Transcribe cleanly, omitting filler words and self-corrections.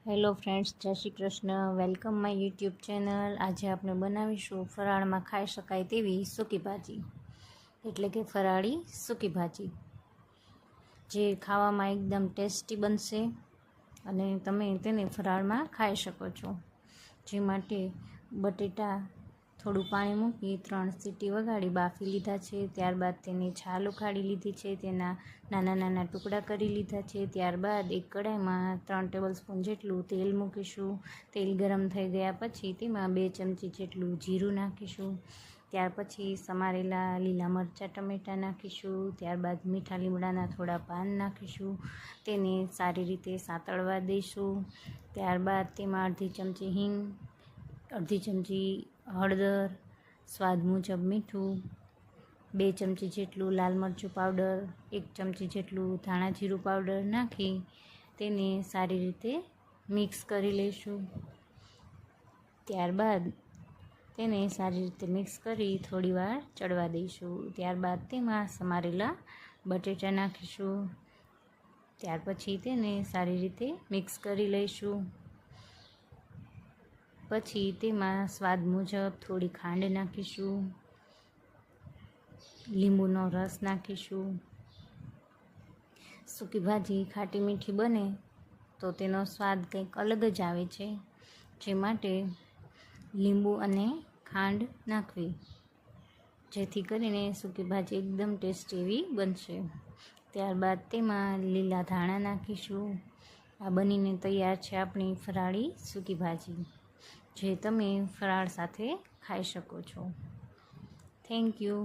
Hello friends, જય Shri Krishna. Welcome my YouTube channel. આજે આપણે બનાવીશું ફરાળમાં ખાઈ શકાય તેવી સૂકી ભાજી, એટલે કે ફરાળી સૂકી ભાજી, જે ખાવામાં એકદમ ટેસ્ટી બનશે અને તમે તેને ફરાળમાં ખાઈ શકો છો. જે માટે બટેટા થોડું પાણી મૂકી 3 સીટી વગાડી બાફી લીધા છે. ત્યારબાદ તેની છાલ ઉખાડી લીધી છે, તેના નાના નાના ટુકડા કરી લીધા છે. ત્યારબાદ એક કઢાઈમાં 3 ટેબલસ્પૂન જેટલું તેલ મૂકીશું. તેલ ગરમ થઈ ગયા પછી તેમાં 2 ચમચી જેટલું જીરું નાખીશું. ત્યાર પછી સમારેલા લીલા મરચાં ટમેટાં નાખીશું. ત્યારબાદ મીઠા લીમડાના થોડા પાન નાખીશું. તેને સારી રીતે સાંતળવા દઈશું. ત્યારબાદ તેમાં અડધી ચમચી હિંગ, અડધી ચમચી હળદર, સ્વાદ મુજબ મીઠું, 2 ચમચી જેટલું લાલ મરચું પાવડર, 1 ચમચી જેટલું ધાણા જીરું પાવડર નાખી તેને સારી રીતે મિક્સ કરી લઈશું. ત્યારબાદ તેને સારી રીતે મિક્સ કરી થોડીવાર ચડવા દઈશું. ત્યારબાદ તેમાં સમારેલા બટેટા નાખીશું. ત્યાર પછી તેને સારી રીતે મિક્સ કરી લઈશું. પછી તેમાં સ્વાદ મુજબ થોડી ખાંડ નાખીશું, લીંબુનો રસ નાખીશું. સૂકી ભાજી ખાટી મીઠી બને તો તેનો સ્વાદ કંઈક અલગ જ આવે છે, જે માટે લીંબુ અને ખાંડ નાખવી, જેથી કરીને સૂકી ભાજી એકદમ ટેસ્ટી એવી બનશે. ત્યારબાદ તેમાં લીલા ધાણા નાખીશું. આ બનીને તૈયાર છે આપણી ફરાળી સૂકી ભાજી, જે તમે ફરાળ સાથે ખાઈ શકો છો. Thank you.